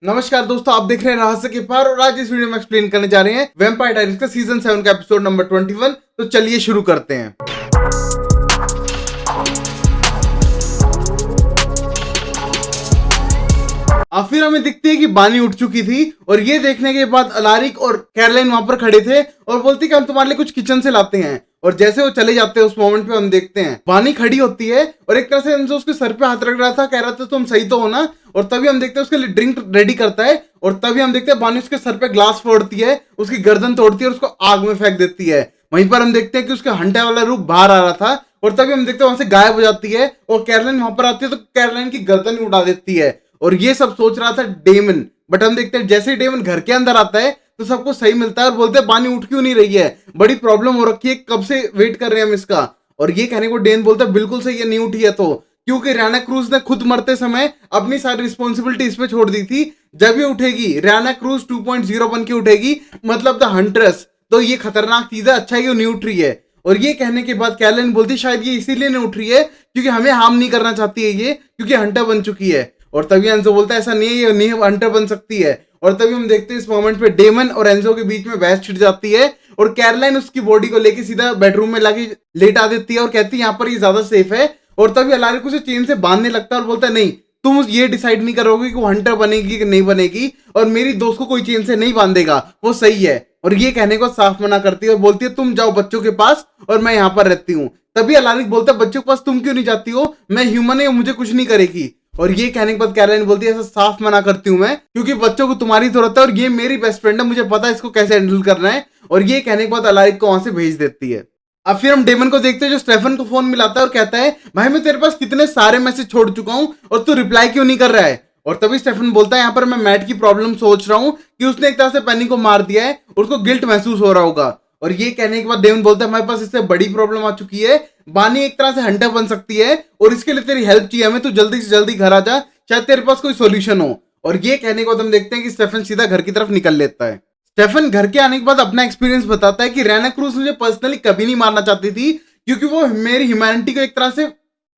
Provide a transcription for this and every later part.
नमस्कार दोस्तों, आप देख रहे हैं रहस्य के पार और आज इस वीडियो में एक्सप्लेन करने जा रहे हैं वैम्पायर डायरीज का सीजन 7 का एपिसोड नंबर 21। तो चलिए शुरू करते हैं। अब फिर हमें दिखती है कि बानी उठ चुकी थी और ये देखने के बाद अलारिक और कैरोलाइन वहां पर खड़े थे और बोलती कि हम तुम्हारे लिए कुछ किचन से लाते हैं। और जैसे वो चले जाते हैं उस मोमेंट पे हम देखते हैं बानी खड़ी होती है और एक तरह से एंजो उसके सर पे हाथ रख रहा था, कह रहा था तुम सही तो हो ना। और तभी हम देखते हैं उसके लिए ड्रिंक रेडी करता है और तभी हम देखते हैं बानी उसके सर पे ग्लास फोड़ती है, उसकी गर्दन तोड़ती है और उसको आग में फेंक देती है। वहीं पर हम देखते हैं कि उसका हंटर वाला रूप बाहर आ रहा था और तभी हम देखते हैं वहां से गायब हो जाती है और कैरोलाइन वहां पर आती है तो कैरोलाइन की गर्दन ही उड़ा देती है। और ये सब सोच रहा था डेमन, बट हम देखते हैं जैसे ही डेमन घर के अंदर आता है तो सबको सही मिलता है और बोलते हैं बानी उठ क्यों नहीं रही है, बड़ी प्रॉब्लम हो रखी है, कब से वेट कर रहे हैं हम इसका। और ये कहने को डेन बोलता है बिल्कुल सही है, नहीं उठी है तो, क्योंकि रियाना क्रूज ने खुद मरते समय अपनी सारी रिस्पॉन्सिबिलिटी इस पे छोड़ दी थी। जब ये उठेगी रियाना क्रूज 2.0 बन के उठेगी, मतलब द हंट्रेस, तो ये खतरनाक चीज है, अच्छा है कि वो नहीं उठ रही है। और ये कहने के बाद कैरोलाइन बोलती शायद ये इसीलिए नहीं उठ रही है क्योंकि हमें हार्म नहीं करना चाहती है ये, क्योंकि हंटर बन चुकी है। और तभी एंजो बोलता है ऐसा नहीं है, ये नहीं हंटर बन सकती है। और तभी हम देखते हैं इस मोमेंट पे डेमन और एंजो के बीच में बहस छिड़ जाती है और कैरोलाइन उसकी बॉडी को लेके सीधा बेडरूम में लाके लेटा देती है और कहती है यहाँ पर ये ज्यादा सेफ है। और तभी अलारिक उसे चेन से बांधने लगता है और बोलता है नहीं, तुम ये डिसाइड नहीं करोगे कि वो हंटर बनेगी कि नहीं बनेगी, और मेरी दोस्त को कोई चेन से नहीं बांधेगा, वो सही है। और ये कहने को साफ मना करती है और बोलती है तुम जाओ बच्चों के पास और मैं यहाँ पर रहती हूँ। तभी अलारिक बोलता है बच्चों के पास तुम क्यों नहीं जाती हो, मैं ह्यूमन है, मुझे कुछ नहीं करेगी। और ये कहने के बाद कैरोलाइन बोलती है ऐसा साफ मना करती हूँ मैं, क्योंकि बच्चों को तुम्हारी जरूरत है और ये मेरी बेस्ट फ्रेंड है, मुझे पता है इसको कैसे हैंडल करना है। और ये कहने के बाद अलारिक को वहां से भेज देती है। अब फिर हम डेमन को देखते हैं जो स्टेफन को फोन मिलाता है और कहता है भाई मैं तेरे पास कितने सारे मैसेज छोड़ चुका हूं और तू रिप्लाई क्यों नहीं कर रहा है। और तभी स्टेफन बोलता है यहाँ पर मैं मैट की प्रॉब्लम सोच रहा हूँ कि उसने एक तरह से पेनी को मार दिया है और उसको गिल्ट महसूस हो रहा होगा। और ये कहने के बाद डेमन बोलता है हमारे पास इससे बड़ी प्रॉब्लम आ चुकी है, बानी एक तरह से हंटर बन सकती है और इसके लिए तेरी हेल्प चाहिए हमें, तू जल्दी से जल्दी घर आ जा, शायद तेरे पास कोई सोल्यूशन हो। और ये कहने के बाद हम देखते हैं कि स्टेफन सीधा घर की तरफ निकल लेता है। स्टेफन घर के आने के बाद अपना एक्सपीरियंस बताता है कि रियाना क्रूज मुझे पर्सनली कभी नहीं मारना चाहती थी क्योंकि वो मेरी ह्यूमैनिटी को एक तरह से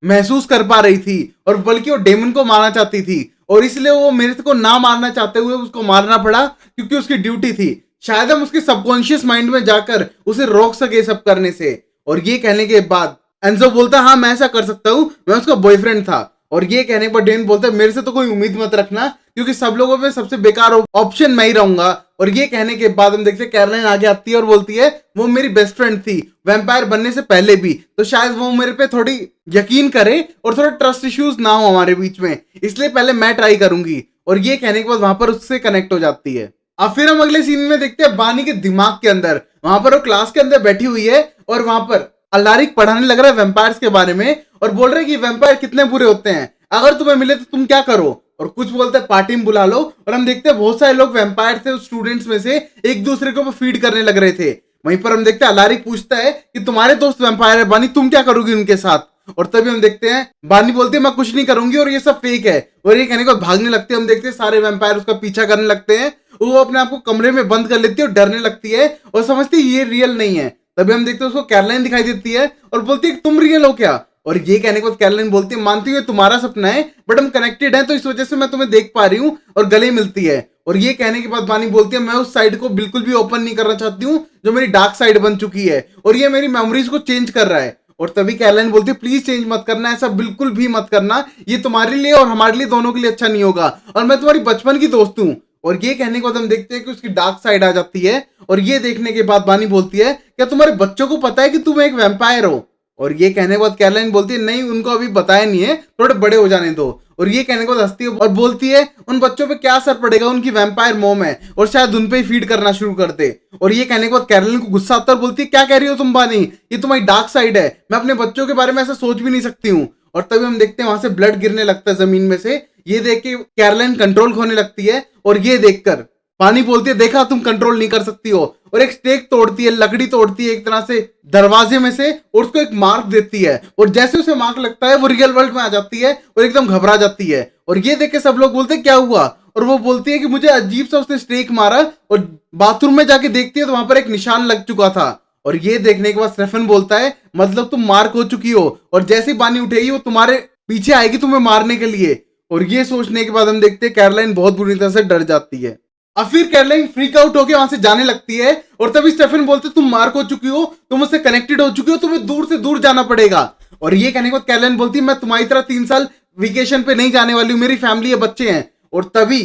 महसूस कर पा रही थी और बल्कि वो डेमन को मारना चाहती थी और इसलिए वो मेरे को ना मारना चाहते हुए उसको मारना पड़ा क्योंकि उसकी ड्यूटी थी। शायद हम उसके सबकॉन्शियस माइंड में जाकर उसे रोक सके सब करने से। और ये कहने के बाद एंजो बोलता हाँ मैं ऐसा कर सकता हूँ, मैं उसका बॉयफ्रेंड था। और ये कहने पर डेन बोलता है मेरे से तो कोई उम्मीद मत रखना क्योंकि सब लोगों में सबसे बेकार ऑप्शन मैं ही रहूंगा। और ये कहने के बाद हम देखते हैं कैरोलाइन आगे आती है और बोलती है वो मेरी बेस्ट फ्रेंड थी वैम्पायर बनने से पहले भी, तो शायद वो मेरे पे थोड़ी यकीन करे और थोड़ा ट्रस्ट इश्यूज ना हो हमारे बीच में, इसलिए पहले मैं ट्राई करूंगी। और ये कहने के बाद वहां पर उससे कनेक्ट हो जाती है। अब फिर हम अगले सीन में देखते हैं बानी के दिमाग के अंदर, वहां पर वो क्लास के अंदर बैठी हुई है और वहां पर अलारिक पढ़ाने लग रहा है वैम्पायर्स के बारे में और बोल रहे हैं कि वैम्पायर कितने बुरे होते हैं, अगर तुम्हें मिले तो तुम क्या करो। और कुछ बोलते हैं पार्टी में बुला लो। और हम देखते हैं बहुत सारे लोग वैम्पायर थे उस स्टूडेंट्स में से एक दूसरे को फीड करने लग रहे थे। वहीं पर हम देखते हैं अलारिक पूछता है कि तुम्हारे दोस्त वैम्पायर है बानी, तुम क्या करोगी उनके साथ। और तभी हम देखते हैं बानी बोलती है मैं कुछ नहीं करूंगी और ये सब फेक है। और ये कहने को भागने लगते हैं। हम देखते हैं सारे वैम्पायर उसका पीछा करने लगते हैं, वो अपने आप को कमरे में बंद कर लेती है और डरने लगती है और समझती है ये रियल नहीं है। तभी हम देखते हैं उसको कैरोलाइन दिखाई देती है और बोलती है तुम रियल हो क्या। और ये कहने के बाद कैरोलाइन बोलती है मानती हूँ तुम्हारा सपना है बट हम कनेक्टेड हैं तो इस वजह से मैं तुम्हें देख पा रही हूँ और गले मिलती है। और ये कहने के बाद बानी बोलती है मैं उस साइड को बिल्कुल भी ओपन नहीं करना चाहती हूँ जो मेरी डार्क साइड बन चुकी है और ये मेरी मेमोरीज को चेंज कर रहा है। और तभी कैरोलाइन बोलती है प्लीज चेंज मत करना, ऐसा बिल्कुल भी मत करना, ये तुम्हारे लिए और हमारे लिए दोनों के लिए अच्छा नहीं होगा और मैं तुम्हारी बचपन की दोस्त हूँ। और ये कहने के बाद हम देखते हैं कि उसकी डार्क साइड आ जाती है। और ये देखने के बाद बानी बोलती है क्या तुम्हारे बच्चों को पता है कि तुम एक वैम्पायर हो। और ये कहने के बाद कैरोलाइन बोलती है नहीं उनको अभी बताया नहीं है, थोड़े बड़े हो जाने दो। और ये कहने के बाद हंसती है और बोलती है उन बच्चों पे क्या असर पड़ेगा, उनकी वैम्पायर मॉम है और शायद उन पे ही फीड करना शुरू कर दे। और ये कहने के बाद कैरोलाइन को गुस्सा आता है और बोलती है क्या कह रही हो तुम बानी, ये तुम्हारी डार्क साइड है, मैं अपने बच्चों के बारे में ऐसा सोच भी नहीं सकती हूँ। और तभी हम देखते हैं वहां से ब्लड गिरने लगता है जमीन में से। ये देख के कैरोलाइन कंट्रोल खोने लगती है और ये देखकर पानी बोलती है देखा तुम कंट्रोल नहीं कर सकती हो। और एक स्टेक तोड़ती है, लकड़ी तोड़ती है एक तरह से दरवाजे में से और उसको एक मार्क देती है और जैसे उसे मार्क लगता है वो रियल वर्ल्ड में आ जाती है और एकदम घबरा जाती है। और ये देख के सब लोग बोलते हैं क्या हुआ। और वो बोलती है कि मुझे अजीब सा उसने स्टेक मारा और बाथरूम में जाके देखती है तो वहां पर एक निशान लग चुका था। और ये देखने के बाद स्टेफन बोलता है मतलब तुम मार्क हो चुकी हो और जैसे ही बानी उठेगी वो तुम्हारे पीछे आएगी तुम्हें मारने के लिए। और ये सोचने के बाद हम देखते हैं कैरोलाइन बहुत बुरी तरह से डर जाती है। अब फिर कैरोलाइन फ्रीक आउट होकर वहां से जाने लगती है और तभी स्टेफन बोलते तुम मार्क हो चुकी हो, तुम उससे कनेक्टेड हो चुकी हो, तुम्हें दूर से दूर जाना पड़ेगा। और ये कहने के बाद कैरोलाइन बोलती है मैं तुम्हारी तरह 3 साल वेकेशन पे नहीं जाने वाली हूँ, मेरी फैमिली है, बच्चे हैं। और तभी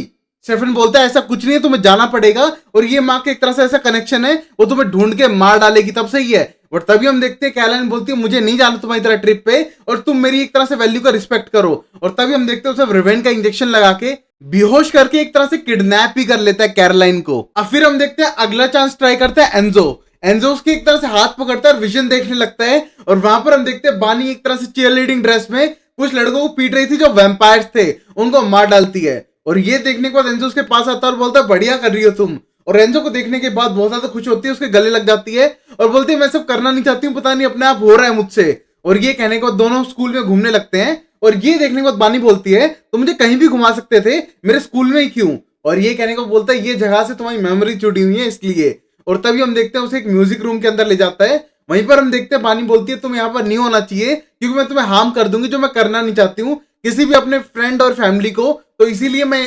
स्टेफन बोलता है ऐसा कुछ नहीं है, तुम्हें जाना पड़ेगा और ये माँ के एक तरह से ऐसा कनेक्शन है वो तुम्हें ढूंढ के मार डालेगी, तब सही है। और तभी हम देखते हैं कैरोलाइन बोलती है मुझे नहीं जाना तुम्हारी तरह ट्रिप पे और तुम मेरी एक तरह से वैल्यू का रिस्पेक्ट करो। और तभी हम देखते हैं उसे रिवेंज का इंजेक्शन लगा के बेहोश करके एक तरह से किडनैप भी कर लेता है कैरोलाइन को। अब फिर हम देखते हैं अगला चांस ट्राई करता है एंजो। एंजो उसके एक तरह से हाथ पकड़ता है और विजन देखने लगता है और वहां पर हम देखते हैं बानी एक तरह से चीयर लीडिंग ड्रेस में कुछ लड़कों को पीट रही थी जो वैम्पायर्स थे, उनको मार डालती है। और ये देखने के बाद एंजो उसके पास आता है और बोलता है बढ़िया कर रही हो तुम। और एंजो को देखने के बाद बहुत ज्यादा खुश होती है, उसके गले लग जाती है और बोलती है मैं सब करना नहीं चाहती हूँ, पता नहीं अपने आप हो रहा है मुझसे। और ये कहने के बाद दोनों स्कूल में घूमने लगते हैं और ये देखने के बाद बानी बोलती है तो मुझे कहीं भी घुमा सकते थे, मेरे स्कूल में ही क्यों। और ये कहने को बोलता है ये जगह से तुम्हारी मेमोरी जुड़ी हुई है इसलिए। और तभी हम देखते हैं उसे एक म्यूजिक रूम के अंदर ले जाता है, वहीं पर हम देखते हैं बानी बोलती है तुम यहाँ पर नहीं होना चाहिए क्योंकि मैं तुम्हें हार्म कर दूंगी जो मैं करना नहीं चाहती हूँ किसी भी अपने फ्रेंड और फैमिली को, तो इसीलिए मैं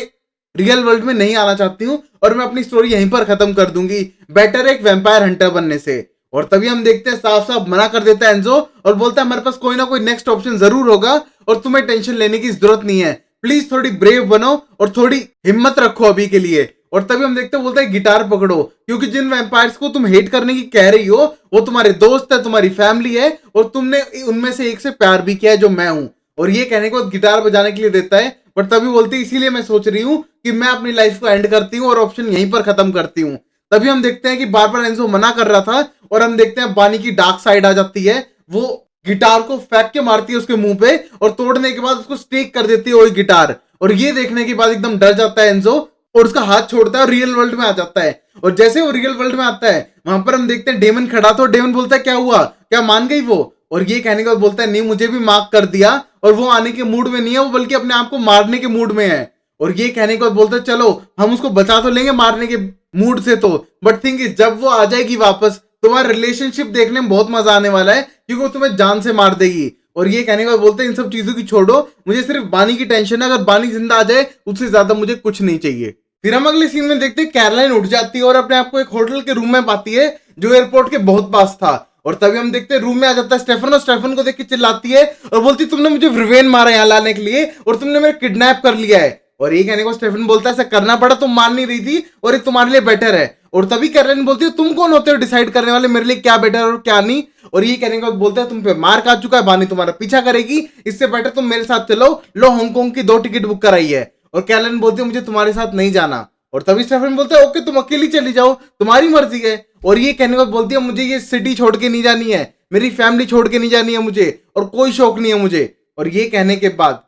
रियल वर्ल्ड में नहीं आना चाहती हूँ और मैं अपनी स्टोरी यहीं पर खत्म कर दूंगी, बेटर एक वैम्पायर हंटर बनने से। और तभी हम देखते हैं साफ साफ मना कर देता है एंजो और बोलता है हमारे पास कोई ना कोई नेक्स्ट ऑप्शन जरूर होगा और तुम्हें टेंशन लेने की जरूरत नहीं है, प्लीज थोड़ी ब्रेव बनो और थोड़ी हिम्मत रखो अभी के लिए। और तभी हम देखते हैं बोलता है गिटार पकड़ो क्योंकि जिन वैम्पायर्स को तुम हेट करने की कह रही हो वो तुम्हारे दोस्त है, तुम्हारी फैमिली है और तुमने उनमें से एक से प्यार भी किया है जो मैं हूं। और ये कहने को गिटार बजाने के लिए देता है बट तभी बोलती है इसीलिए मैं सोच रही हूँ कि मैं अपनी लाइफ को एंड करती हूँ और ऑप्शन यहीं पर खत्म करती हूँ। तभी हम देखते हैं कि बार बार एंजो मना कर रहा था और हम देखते हैं बानी की डार्क साइड आ जाती है, वो गिटार को फेंक के मारती है उसके मुंह पे और तोड़ने के बाद उसको स्टेक कर देती है वही गिटार। और ये देखने के बाद एकदम डर जाता है एंजो और उसका हाथ छोड़ता है और रियल वर्ल्ड में आ जाता है। और जैसे वो रियल वर्ल्ड में आता है वहां पर हम देखते हैं डेमन खड़ा था और डेमन बोलता है क्या हुआ, क्या मान गई वो। और ये कहने के बाद बोलता है नहीं मुझे भी मार्क कर दिया और वो आने के मूड में नहीं है, वो बल्कि अपने आप को मारने के मूड में है। और ये कहने के बाद बोलता है चलो हम उसको बचा तो लेंगे मारने के मूड से तो, बट थिंक इज जब वो आ जाएगी वापस तुम्हारा रिलेशनशिप देखने में बहुत मजा आने वाला है क्योंकि वो तुम्हें जान से मार देगी। और ये कहने के बाद बोलते हैं इन सब चीजों की छोड़ो, मुझे सिर्फ बानी की टेंशन है, अगर बानी जिंदा आ जाए उससे ज्यादा मुझे कुछ नहीं चाहिए। फिर हम अगले सीन में देखते हैं कैरोलाइन उठ जाती है और अपने आप को एक होटल के रूम में पाती है जो एयरपोर्ट के बहुत पास था। और तभी हम देखते हैं रूम में आ जाता है स्टेफन और स्टेफन को देख के चिल्लाती है और बोलती तुमने मुझे रिवेन मारा यहाँ लाने के लिए और तुमने मेरे किडनैप कर लिया है। और ये कहने को स्टेफन बोलता है ऐसा करना पड़ा, तुम मान नहीं रही थी और ये तुम्हारे लिए बेटर है। और तभी कैरोलाइन बोलती है तुम कौन होते हो डिसाइड करने वाले मेरे लिए क्या बेटर और क्या नहीं। और ये कहने के बाद बोलता है तुम पे मार्क आ चुका है, बानी तुम्हारा पीछा करेगी, इससे बेटर तुम मेरे साथ चलो, लो हांगकांग की 2 टिकट बुक कराई है। और कैरोलाइन बोलती है मुझे तुम्हारे साथ नहीं जाना। और तभी स्टेफन बोलता है ओके तुम अकेली चली जाओ, तुम्हारी मर्जी है। और ये कहने के बाद बोलती है मुझे ये सिटी छोड़ के नहीं जानी है, मेरी फैमिली छोड़ के नहीं जानी है मुझे और कोई शौक नहीं है मुझे। और ये कहने के बाद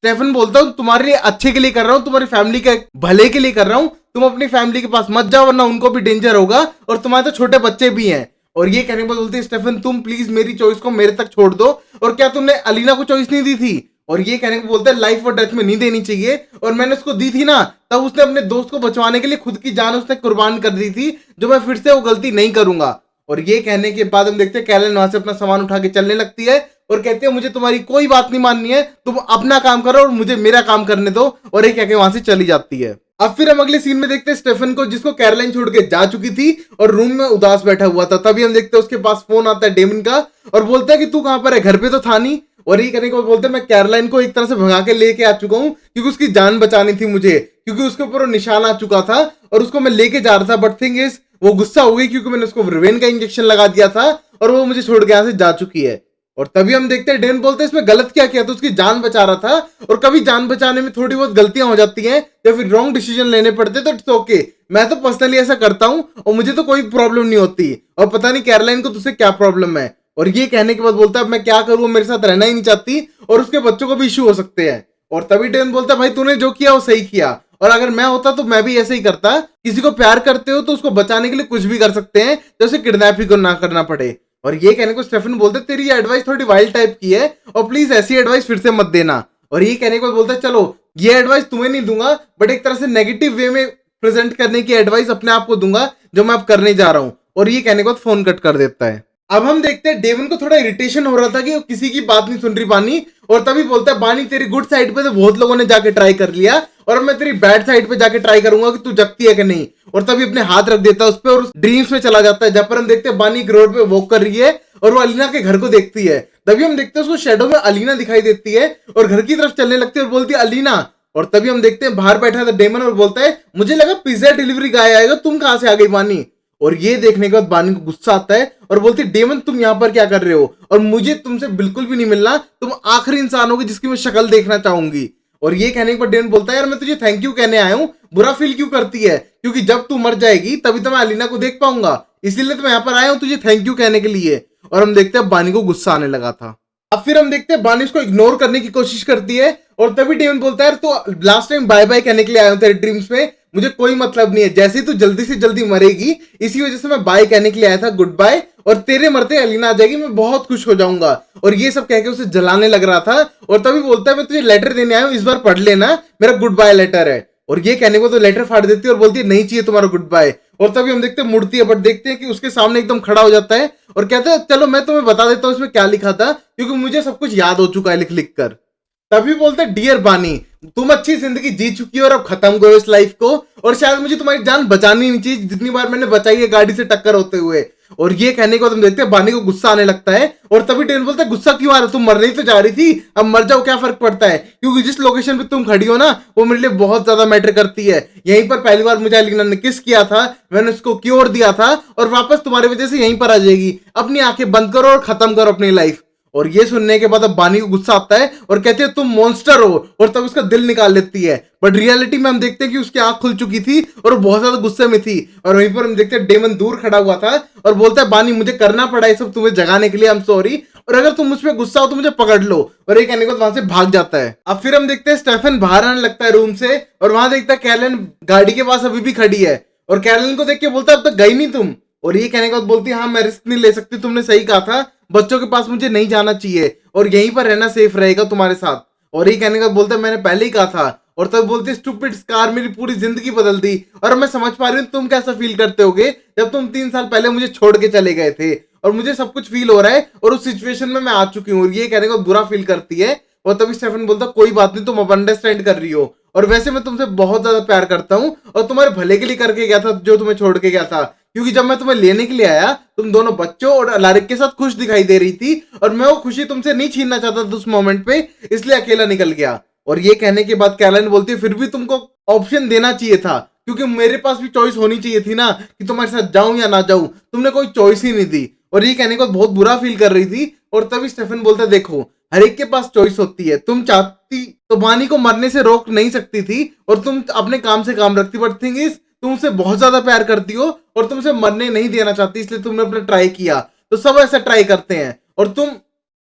स्टेफन बोलता हूँ तुम्हारे लिए अच्छे के लिए कर रहा हूँ, तुम्हारी फैमिली के भले के लिए कर रहा हूँ, तुम अपनी फैमिली के पास मत जाओ वरना उनको भी डेंजर होगा और तुम्हारे तो छोटे बच्चे भी हैं। और ये कहने के बाद बोलती है स्टेफन तुम प्लीज मेरी चॉइस को मेरे तक छोड़ दो, और क्या तुमने अलीना को चॉइस नहीं दी थी। और ये कहने को बोलता है लाइफ और डेथ में नहीं देनी चाहिए, और मैंने उसको दी थी ना तब उसने अपने दोस्त को बचवाने के लिए खुद की जान उसने कुर्बान कर दी थी, जो मैं फिर से वो गलती नहीं करूंगा। और ये कहने के बाद हम देखते हैं कैरोलाइन वहां से अपना सामान उठा के चलने लगती है और कहती है मुझे तुम्हारी कोई बात नहीं माननी है, तुम अपना काम करो और मुझे मेरा काम करने दो। और ये कह के वहां से चली जाती है। अब फिर हम अगले सीन में देखते हैं स्टेफन को, जिसको कैरोलाइन छोड़ के जा चुकी थी और रूम में उदास बैठा हुआ था। तभी हम देखते हैं उसके पास फोन आता है डेमन का और बोलता है कि तू कहां पर है, घर पे तो था नहीं। और ये कहने को बोलते हैं मैं कैरोलाइन को एक तरह से भगा के लेके आ चुका हूं क्योंकि उसकी जान बचानी थी मुझे, क्योंकि उसके ऊपर निशान आ चुका था और उसको मैं लेके जा रहा था। बट थिंग इज वो गुस्सा हो गई क्योंकि मैंने उसको रिवेन का इंजेक्शन लगा दिया था और वो मुझे छोड़ के यहाँ से जा चुकी है। और तभी हम देखते हैं डेन बोलते हैं इसमें गलत क्या किया, तो उसकी जान बचा रहा था और कभी जान बचाने में थोड़ी बहुत गलतियां हो जाती हैं या फिर रॉन्ग डिसीजन लेने पड़ते तो इट्स ओके, मैं तो पर्सनली ऐसा करता हूं और मुझे तो कोई प्रॉब्लम नहीं होती, और पता नहीं कैरोलाइन को तुझसे क्या प्रॉब्लम है। और ये कहने के बाद बोलता है मैं क्या करूं, मेरे साथ रहना ही नहीं चाहती और उसके बच्चों को भी इश्यू हो सकते हैं। और तभी डेन बोलता है भाई तूने जो किया वो सही किया, और अगर मैं होता तो मैं भी ऐसे ही करता, किसी को प्यार करते हो तो उसको बचाने के लिए कुछ भी कर सकते हैं, जैसे किडनैप ही को ना करना पड़े। और ये कहने को स्टेफन बोलते तेरी ये एडवाइस थोड़ी वाइल्ड टाइप की है और प्लीज ऐसी एडवाइस फिर से मत देना। और ये कहने को बोलता है चलो ये एडवाइस तुम्हें नहीं दूंगा बट एक तरह से नेगेटिव वे में प्रेजेंट करने की एडवाइस अपने आप को दूंगा जो मैं अब करने जा रहा हूं। और ये कहने को फोन कट कर देता है। अब हम देखते हैं डेवन को थोड़ा इरिटेशन हो रहा था कि वो किसी की बात नहीं सुन रही बानी, और तभी बोलता है बानी तेरी गुड साइड पे तो बहुत लोगों ने जाके ट्राई कर लिया, और अब मैं तेरी बैड साइड पे जाके ट्राई करूंगा कि तू जगती है कि नहीं। और तभी अपने हाथ रख देता है उस पे और ड्रीम्स में चला जाता है, जहां पर हम देखते हैं बानी एक रोड पे वॉक कर रही है और वो अलीना के घर को देखती है। तभी हम देखते हैं उसको शेडो में अलीना दिखाई देती है और घर की तरफ चलने लगती है और बोलती है अलीना। और तभी हम देखते हैं बाहर बैठा था डेमन और बोलता है मुझे लगा पिज्जा डिलीवरी गाय आएगा, तुम कहां से आ गई बानी। और ये देखने के बाद बानी को गुस्सा आता है और बोलती है डेमन तुम यहाँ पर क्या कर रहे हो, और मुझे तुमसे बिल्कुल भी नहीं मिलना, तुम आखिरी इंसान होगी जिसकी मैं शक्ल देखना चाहूंगी। और ये कहने के बाद डेमन बोलता है यार मैं तुझे थैंक यू कहने आया हूँ, बुरा फील क्यों करती है, क्योंकि जब तू मर जाएगी तभी तो मैं अलीना को देख पाऊंगा, इसीलिए तो मैं यहाँ पर आया हूँ तुझे थैंक यू कहने के लिए। और हम देखते हैं बानी को गुस्सा आने लगा था। अब फिर हम देखते हैं बानी उसको इग्नोर करने की कोशिश करती है और तभी डेमन बोलता है तो लास्ट टाइम बाय बाय कहने के लिए आया हूं तेरे ड्रीम्स में, मुझे कोई मतलब नहीं है, जैसे ही तू जल्दी से जल्दी मरेगी इसी वजह से मैं बाय कहने के लिए आया था, गुड बाय, और तेरे मरते अलीना आ जाएगी मैं बहुत खुश हो जाऊंगा। और ये सब कह के उसे जलाने लग रहा था और तभी बोलता है मैं तुझे लेटर देने आया हूं, इस बार पढ़ लेना, मेरा गुड बाय लेटर है। और ये कहने को तो लेटर फाड़ देती है और बोलती है नहीं चाहिए तुम्हारा गुड बाय। और तभी हम देखते हैं मुड़ती है, बट देखते हैं कि उसके सामने एकदम खड़ा हो जाता है और कहता है चलो मैं तुम्हें बता देता हूँ इसमें क्या लिखा था, क्योंकि मुझे सब कुछ याद हो चुका है लिख लिख कर। तभी बोलते हैं डियर बानी तुम अच्छी जिंदगी जी चुकी हो और अब खत्म करो इस लाइफ को, और शायद मुझे तुम्हारी जान बचानी नहीं चाहिए जितनी बार मैंने बचाई है गाड़ी से टक्कर होते हुए। और ये कहने को तुम देखते हैं बानी को गुस्सा आने लगता है और तभी डेन बोलता है गुस्सा क्यों आ रहा है, तुम मरने ही तो जा रही थी, अब मर जाओ क्या फर्क पड़ता है, क्योंकि जिस लोकेशन पे तुम खड़ी हो ना वो मेरे लिए बहुत ज्यादा मैटर करती है, यहीं पर पहली बार मुझे अलीना ने किस किया था, मैंने उसको क्योर दिया था और वापस तुम्हारी वजह से यहीं पर आ जाएगी, अपनी आंखें बंद करो और खत्म करो अपनी लाइफ। और ये सुनने के बाद अब बानी को गुस्सा आता है और कहते हैं तुम मॉन्स्टर हो, और तब उसका दिल निकाल लेती है, बट रियलिटी में हम देखते हैं कि उसकी आंख खुल चुकी थी और वो बहुत ज्यादा गुस्से में थी। और वहीं पर हम देखते हैं डेमन दूर खड़ा हुआ था और बोलता है बानी मुझे करना पड़ा ये सब तुम्हें जगाने के लिए, आई एम सॉरी, और अगर तुम मुझ पर गुस्सा हो तो मुझे पकड़ लो। और ये कहने के बाद वहां से भाग जाता है। अब फिर हम देखते हैं स्टेफन बाहर आने लगता है रूम से और वहां देखता है कैरलन गाड़ी के पास अभी भी खड़ी है और कैरलन को देख के बोलता है अब तक गई नहीं तुम। और ये कहने के बाद बोलती है हाँ मैं रिस्क नहीं ले सकती, तुमने सही कहा था, बच्चों के पास मुझे नहीं जाना चाहिए और यहीं पर रहना सेफ रहेगा तुम्हारे साथ। और ये कहने का बोलता है मैंने पहले ही कहा था। और तब बोलती है स्टूपिड स्कार मेरी पूरी जिंदगी बदल दी, और मैं समझ पा रही हूँ तुम कैसा फील करते होगे जब तुम 3 साल पहले मुझे छोड़ के चले गए थे, और मुझे सब कुछ फील हो रहा है और उस सिचुएशन में मैं आ चुकी हूँ। और ये कहने को बुरा फील करती है और तभी स्टेफन बोलता कोई बात नहीं तुम अब अंडरस्टैंड कर रही हो, और वैसे मैं तुमसे बहुत ज्यादा प्यार करता हूँ और तुम्हारे भले के लिए करके गया था जो तुम्हें छोड़ के गया था, क्योंकि जब मैं तुम्हें लेने के लिए आया तुम दोनों बच्चों और अलारिक के साथ खुश दिखाई दे रही थी और मैं वो खुशी तुमसे नहीं छीनना चाहता था उस मोमेंट पे, इसलिए अकेला निकल गया। और ये कहने के बाद कैरलन बोलती है फिर भी तुमको ऑप्शन देना चाहिए था, क्योंकि मेरे पास भी चॉइस होनी चाहिए थी ना कि तुम्हारे साथ जाऊं या ना जाऊं, तुमने कोई चॉइस ही नहीं दी। और ये कहने को बहुत बुरा फील कर रही थी और तभी स्टेफन बोलता देखो हर एक के पास चॉइस होती है, तुम चाहती तो बानी को मरने से रोक नहीं सकती थी और तुम अपने काम से काम रखती, बट थिंग इज तुम उसे बहुत ज्यादा प्यार करती हो और तुम उसे मरने नहीं देना चाहती, इसलिए तुमने अपना ट्राई किया, तो सब ऐसा ट्राई करते हैं और तुम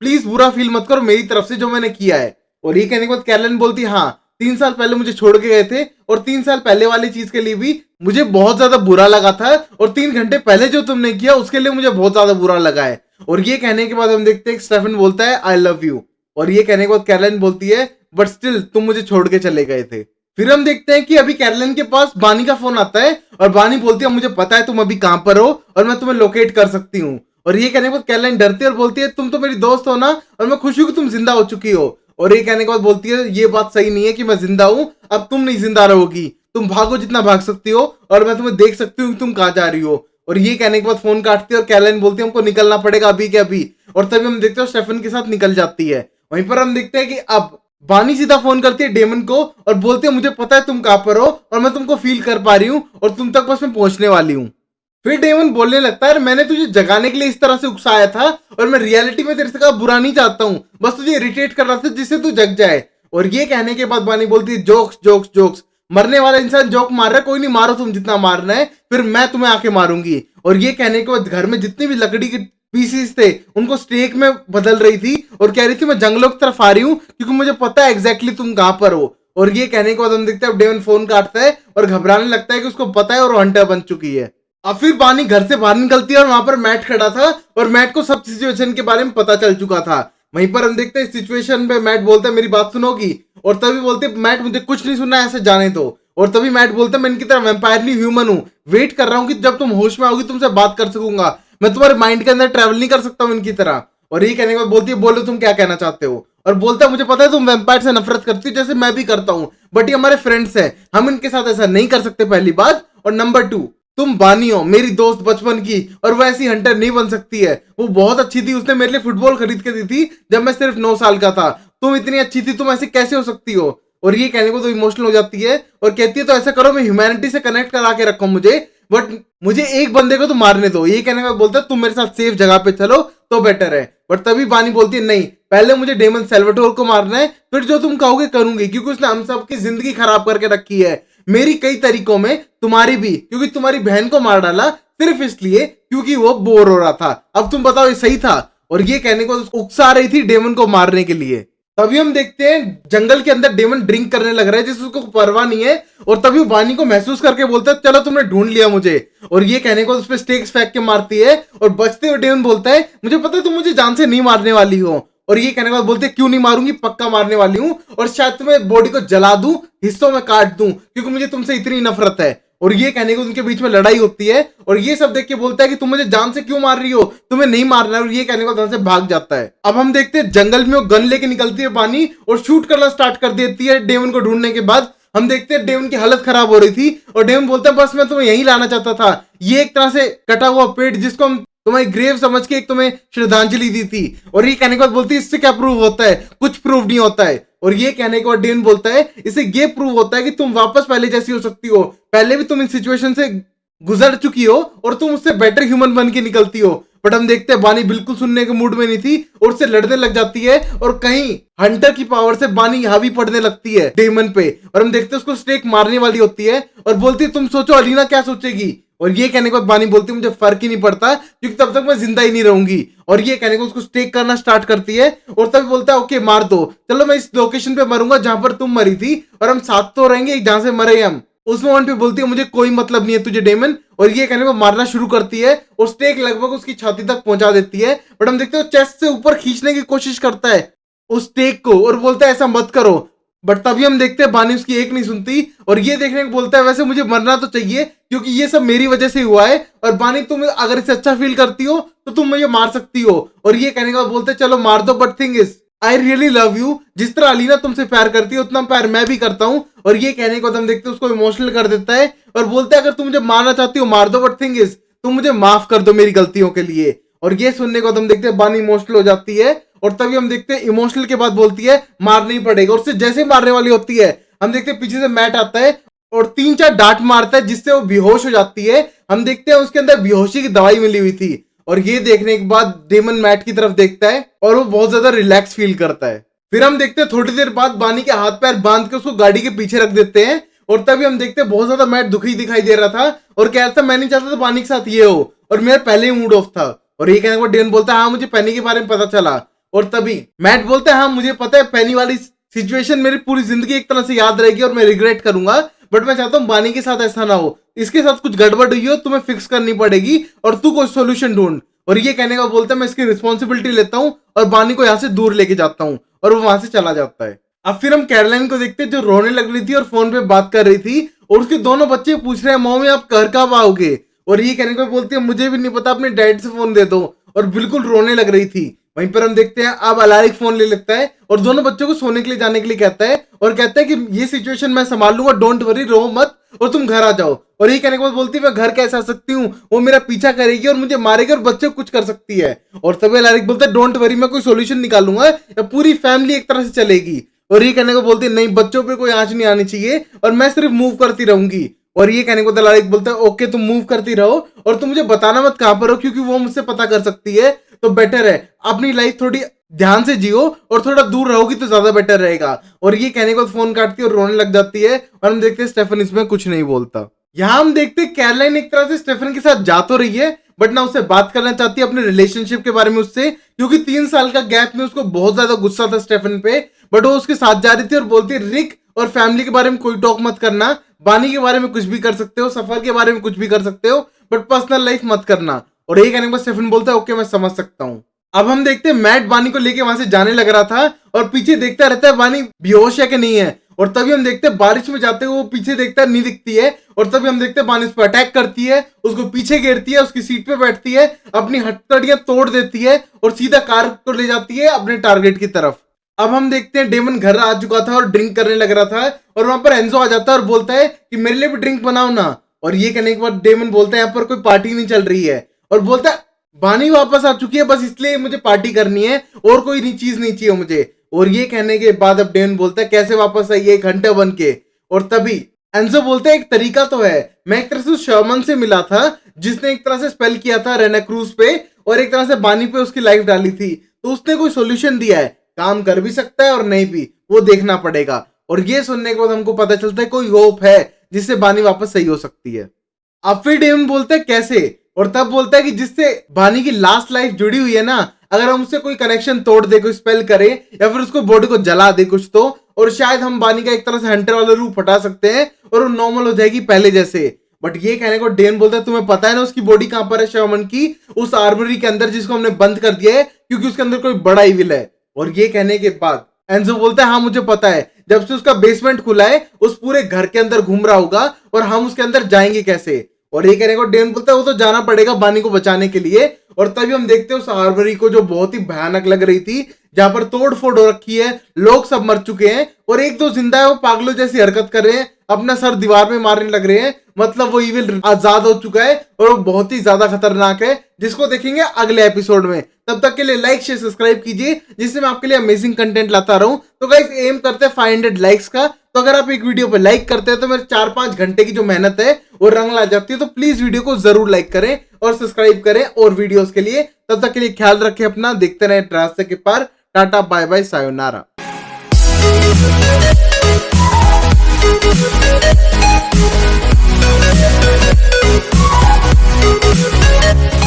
प्लीज बुरा फील मत करो मेरी तरफ से जो मैंने किया है। और ये कहने के बाद कैरलन बोलती हाँ 3 साल पहले मुझे छोड़ के गए थे और 3 साल पहले वाली चीज के लिए भी मुझे बहुत ज्यादा बुरा लगा था, और 3 घंटे पहले जो तुमने किया उसके लिए मुझे बहुत ज्यादा बुरा लगा है। और ये कहने के बाद हम देखते हैं स्टेफन बोलता है आई लव यू, और ये कहने के बाद कैरलन बोलती है बट स्टिल तुम मुझे छोड़ के चले गए थे। फिर हम देखते हैं कि अभी कैरलन के पास बानी का फोन आता है और बानी बोलती है मुझे पता है तुम अभी कहां पर हो और मैं तुम्हें लोकेट कर सकती हूँ। और ये कहने के बाद कैरलन डरती है और बोलती है तुम तो मेरी दोस्त हो ना, और मैं खुश हूं कि तुम जिंदा हो चुकी हो। और ये कहने के बाद बोलती है ये बात सही नहीं है कि मैं जिंदा हूं, अब तुम नहीं जिंदा रहोगी, तुम भागो जितना भाग सकती हो और मैं तुम्हें देख सकती हूँ कि तुम कहाँ जा रही हो। और ये कहने के बाद फोन काटती है और कैरलन बोलती है हमको निकलना पड़ेगा अभी के अभी, और तभी हम देखते हैं स्टेफन के साथ निकल जाती है। वहीं पर हम देखते हैं कि अब बानी सीधा फोन करती है डेमन को और बोलती है मुझे पता है तुम कहां पर हो और मैं तुमको फील कर पा रही हूं और तुम तक बस मैं पहुंचने वाली हूं। फिर डेमन बोलने लगता है मैंने तुझे जगाने के लिए इस तरह से उकसाया था और मैं रियलिटी में तेरे से का बुरा नहीं चाहता हूं, बस तुझे इरिटेट कर रहा था जिससे तू जग जाए। और ये कहने के बाद बानी बोलती है जोक्स जोक्स जोक्स, मरने वाला इंसान जोक मार रहा है, कोई नहीं मारो तुम जितना मारना है, फिर मैं तुम्हें आके मारूंगी। और ये कहने के बाद घर में जितनी भी लकड़ी की पीसीस थे उनको स्टेक में बदल रही थी और कह रही थी मैं जंगलों की तरफ आ रही हूँ क्योंकि मुझे पता है एग्जैक्टली तुम कहां पर हो। और ये कहने के बाद हम देखते हैं डेमन फोन काटता है और घबराने लगता है कि उसको पता है और हंटर बन चुकी है। अब फिर बानी घर से बाहर निकलती है और वहां पर मैट खड़ा था और मैट को सब सिचुएशन के बारे में पता चल चुका था। वहीं पर हम देखते हैं सिचुएशन पे मैट बोलता है मेरी बात सुनोगी, और तभी बोलते मैट मुझे कुछ नहीं सुनना ऐसे जाने दो। और तभी मैट बोलता है मैं इनकी तरह वैम्पायर नहीं ह्यूमन हूं, वेट कर रहा हूं कि जब तुम होश में आओगी तुमसे बात कर सकूंगा, मैं तुम्हारे माइंड के अंदर ट्रैवल नहीं कर सकता हूँ इनकी तरह। और ये कहने के बाद बोलती है बोलो तुम क्या कहना चाहते हो। और बोलता है मुझे पता है तुम वैम्पायर से नफरत करती हो जैसे मैं भी करता हूँ, बट ये हमारे फ्रेंड्स हैं, हम इनके साथ ऐसा नहीं कर सकते, पहली बात। और नंबर 2, तुम बानी हो मेरी दोस्त बचपन की, और वो ऐसी हंटर नहीं बन सकती है। वो बहुत अच्छी थी, उसने मेरे लिए फुटबॉल खरीद के दी थी जब मैं सिर्फ 9 साल का था। तुम इतनी अच्छी थी, तुम ऐसे कैसे हो सकती हो। और ये कहने को तो इमोशनल हो जाती है और कहती है तो ऐसा करो मैं ह्यूमैनिटी से कनेक्ट करा के रखो मुझे, बट मुझे एक बंदे को तो मारने दो। ये कहने का बोलता है तुम मेरे साथ सेफ जगह पे चलो तो बेटर है। बट तभी बानी बोलती है नहीं, पहले मुझे डेमन सेल्वाटोर को मारना है, फिर जो तुम कहोगे करूंगी, क्योंकि उसने हम सबकी जिंदगी खराब करके रखी है मेरी कई तरीकों में, तुम्हारी भी, क्योंकि तुम्हारी बहन को मार डाला सिर्फ इसलिए क्योंकि वो बोर हो रहा था। अब तुम बताओ ये सही था। और ये कहने को उकसा रही थी डेमन को मारने के लिए। तभी हम देखते हैं जंगल के अंदर डेमन ड्रिंक करने लग रहा है जिसको उसको परवाह नहीं है। और तभी वो बानी को महसूस करके बोलता है चलो तुमने ढूंढ लिया मुझे। और ये कहने को उस पर स्टेक्स फेंक के मारती है और बचते हुए डेमन बोलता है मुझे पता है तुम मुझे जान से नहीं मारने वाली हो। और ये कहने के बाद बोलते क्यों नहीं मारूंगी, पक्का मारने वाली हूं, और शायद तुम्हें बॉडी को जला दूं, हिस्सों में काट दूं, क्योंकि मुझे तुमसे इतनी नफरत है। और ये कहने को उनके बीच में लड़ाई होती है और ये सब देख के बोलता है कि तुम मुझे जान से क्यों मार रही हो, तुम्हें नहीं मारना है। और ये कहने को वहां से भाग जाता है। अब हम देखते हैं जंगल में वो गन लेके निकलती है पानी और शूट करना स्टार्ट कर देती है डेमन को ढूंढने के बाद। हम देखते हैं डेमन की हालत खराब हो रही थी और डेमन बोलता है बस मैं तुम्हें यहीं लाना चाहता था। ये एक तरह से कटा हुआ पेड़ जिसको हम तुम्हारी ग्रेव समझ के एक तुम्हें श्रद्धांजलि दी थी। और ये कहने के बाद बोलती है इससे क्या प्रूव होता है, कुछ प्रूव नहीं होता है। और ये कहने के बाद डेन बोलता है इससे ये प्रूव होता है कि तुम वापस पहले जैसी हो सकती हो, पहले भी तुम इन सिचुएशन से गुजर चुकी हो और तुम उससे बेटर ह्यूमन बन के निकलती हो। बट हम देखते हैं बानी बिल्कुल सुनने के मूड में नहीं थी और उससे लड़ने लग जाती है और कहीं हंटर की पावर से बानी हावी पड़ने लगती है डेमन पे। और हम देखते हैं उसको स्टेक मारने वाली होती है और बोलती है तुम सोचो अलीना क्या सोचेगी। और ये कहने के बाद बानी बोलती है मुझे फर्क ही नहीं पड़ता क्योंकि तब तक मैं जिंदा ही नहीं रहूंगी। और ये कहने को उसको स्टेक करना स्टार्ट करती है और तभी बोलता है ओके मार दो, चलो मैं इस लोकेशन पे मरूंगा जहां पर तुम मरी थी और हम साथ तो रहेंगे जहां से मरे हम। उस मोमेंट पे बोलती है मुझे कोई मतलब नहीं है तुझे डेमन। और ये कहने को मारना शुरू करती है और स्टेक लगभग उसकी छाती तक पहुंचा देती है। बट हम देखते हो चेस्ट से ऊपर खींचने की कोशिश करता है उस स्टेक को और बोलता है ऐसा मत करो। बट तभी हम देखते हैं बानी उसकी एक नहीं सुनती और ये देखने को बोलता है वैसे मुझे मरना तो चाहिए क्योंकि ये सब मेरी वजह से हुआ है और बानी तुम अगर इसे अच्छा फील करती हो तो तुम मुझे मार सकती हो। और ये कहने के बाद बोलते हैं चलो मार दो, but thing is I really love you, जिस तरह अलीना तुमसे प्यार करती है उतना प्यार मैं भी करता हूँ। और ये कहने के बाद हम देखते हैं उसको इमोशनल कर देता है और बोलता है अगर तुम मुझे मारना चाहती हो मार दो, बट थिंग इज तुम मुझे माफ कर दो मेरी गलतियों के लिए। और ये सुनने के बाद हम देखते हैं बानी इमोशनल हो जाती है और तभी हम देखते हैं इमोशनल के बाद बोलती है मारना ही पड़ेगा। और उससे जैसे मारने वाली होती है हम देखते हैं पीछे से मैट आता है और 3-4 डांट मारता है जिससे वो बेहोश हो जाती है। हम देखते हैं उसके अंदर बेहोशी की दवाई मिली हुई थी। और ये देखने के बाद डेमन मैट की तरफ देखता है और वो बहुत ज्यादा रिलैक्स फील करता है। फिर हम देखते हैं थोड़ी देर बाद बानी के हाथ पैर बांध के उसको गाड़ी के पीछे रख देते हैं और तभी हम देखते हैं बहुत ज्यादा मैट दुखी दिखाई दे रहा था और कह रहा था मैं नहीं चाहता था बानी के साथ ये हो और मेरा पहले ही मूड ऑफ था। और ये कहने के बाद डेन बोलता है हाँ मुझे पैनी के बारे में पता चला। और तभी मैट बोलता है हाँ मुझे पता है पैनी वाली सिचुएशन मेरी पूरी जिंदगी एक तरह से याद रहेगी और मैं रिग्रेट करूंगा, बट मैं चाहता हूँ बानी के साथ ऐसा ना हो, इसके साथ कुछ गड़बड़ हुई हो तुम्हें फिक्स करनी पड़ेगी और तू कोई सोल्यूशन ढूंढ। और ये कहने का बोलता है मैं इसकी रिस्पॉन्सिबिलिटी लेता हूँ और बानी को यहाँ से दूर लेके जाता हूँ और वो वहां से चला जाता है। अब फिर हम कैरोलाइन को देखते हैं जो रोने लग रही थी और फोन पे बात कर रही थी और उसके दोनों बच्चे पूछ रहे हैं मम्मी आप घर कब आओगे। और ये कहने को बोलती है मुझे भी नहीं पता अपने डैड से फोन दे दो, और बिल्कुल रोने लग रही थी। वहीं पर हम देखते हैं अब अलारिक फोन ले लेता है और दोनों बच्चों को सोने के लिए जाने के लिए कहता है और कहता है कि ये सिचुएशन मैं संभाल लूंगा, डोंट वरी, रो मत और तुम घर आ जाओ। और ये कहने के बाद बोलती है मैं घर कैसे आ सकती हूँ, वो मेरा पीछा करेगी और मुझे मारेगी और बच्चे को कुछ कर सकती है। और तभी अलारिक बोलता है डोंट वरी मैं कोई सोल्यूशन निकालूंगा या पूरी फैमिली एक तरह से चलेगी। और ये कहने को बोलती है नहीं बच्चों पे कोई आंच नहीं आनी चाहिए और मैं सिर्फ मूव करती रहूंगी। और ये कहने को अलारिक बोलता है ओके तुम मूव करती रहो और तुम मुझे बताना मत कहां पर हो क्योंकि वो मुझसे पता कर सकती है, तो बेटर है अपनी लाइफ थोड़ी ध्यान से जियो और थोड़ा दूर रहोगी तो ज्यादा बेटर रहेगा। और ये कहने को फोन काटती है और रोने लग जाती है और हम देखते हैं स्टेफन इसमें कुछ नहीं बोलता। यहाँ हम देखते हैं कैरोलाइन एक तरह से स्टेफन के साथ जा तो रही है बट ना उससे बात करना चाहती है अपने रिलेशनशिप के बारे में उससे, क्योंकि 3 साल का गैप में उसको बहुत ज्यादा गुस्सा था स्टेफन पे। बट वो उसके साथ जा रही थी और बोलती रिक और फैमिली के बारे में कोई टॉक मत करना, बानी के बारे में कुछ भी कर सकते हो, सफर के बारे में कुछ भी कर सकते हो बट पर्सनल लाइफ मत करना। और यही कहने के बाद स्टेफन बोलता है ओके मैं समझ सकता हूँ। अब हम देखते हैं मैट बानी को लेके वहां से जाने लग रहा था और पीछे देखता रहता है बानी बेहोश है कि नहीं है। और तभी हम देखते हैं बारिश में जाते हुए वो पीछे देखता है, नहीं दिखती है। और तभी हम देखते हैं बानी उस पर अटैक करती है, उसको पीछे घेरती है, उसकी सीट पे बैठती है, अपनी हथकड़ियां तोड़ देती है और सीधा कार को ले जाती है अपने टारगेट की तरफ। अब हम देखते हैं डेमन घर आ चुका था और ड्रिंक करने लग रहा था और वहां पर एंजो आ जाता है और बोलता है कि मेरे लिए भी ड्रिंक बनाओ ना। और ये कहने के बाद डेमन बोलता है यहाँ पर कोई पार्टी नहीं चल रही है और बोलता है बानी वापस आ चुकी है, बस इसलिए मुझे पार्टी करनी है और कोई चीज नहीं चाहिए मुझे। और ये कहने के बाद अब डेमन बोलता है कैसे वापस आई है एक घंटा बन के। और तभी एंजो बोलते हैं एक तरीका तो है, मैं एक तरह से उस शर्मन से मिला था जिसने एक तरह से स्पेल किया था रेना क्रूज पे और एक तरह से बानी पे उसकी लाइफ डाली थी, तो उसने कोई सोल्यूशन दिया है, काम कर भी सकता है और नहीं भी, वो देखना पड़ेगा। और ये सुनने के बाद हमको पता चलता है कोई होप है जिससे बानी वापस सही हो सकती है। अब फिर डेमन बोलता है कैसे, और तब बोलता है कि जिससे बानी की लास्ट लाइफ जुड़ी हुई है ना, अगर हम उससे कोई कनेक्शन तोड़ दे, कोई स्पेल करे या फिर उसको बॉडी को जला दे कुछ तो, और शायद हम बानी का एक तरह से हंटर वाला रूप हटा सकते हैं और वो नॉर्मल हो जाएगी पहले जैसे। बट ये कहने को डेन बोलता है तुम्हें पता है ना उसकी बॉडी कहां पर है शर्मन की, उस आर्मरी के अंदर जिसको हमने बंद कर दिया है क्योंकि उसके अंदर कोई बड़ा इविल है। और ये कहने के बाद एंजो बोलता है हाँ मुझे पता है, जब से उसका बेसमेंट खुला है उस पूरे घर के अंदर घूम रहा होगा और हम उसके अंदर जाएंगे कैसे। और ये कहने को डेन बोलता है वो तो जाना पड़ेगा बानी को बचाने के लिए। और तभी हम देखते हैं उस आर्मरी को जो बहुत ही भयानक लग रही थी, जहां पर तोड़ फोड़ हो रखी है, लोग सब मर चुके हैं और एक दो जिंदा है, वो पागलों जैसी हरकत कर रहे हैं, अपना सर दीवार में मारने लग रहे हैं, मतलब वो इविल आजाद हो चुका है और वो बहुत ही ज्यादा खतरनाक है, जिसको देखेंगे अगले एपिसोड में। तब तक के लिए लाइक शेयर सब्सक्राइब कीजिए जिससे मैं आपके लिए अमेजिंग कंटेंट लाता रहूं। तो गाइस एम करते हैं 500 लाइक्स का, तो अगर आप एक वीडियो पे लाइक करते हैं तो मेरे 4-5 घंटे की जो मेहनत है वो रंग ला जाती है। तो प्लीज वीडियो को जरूर लाइक करें और सब्सक्राइब करें और वीडियोस के लिए। तब तक के लिए ख्याल रखें अपना, देखते रहे रास्ते के पार। टाटा बाय बाय सायोनारा। We'll be right back.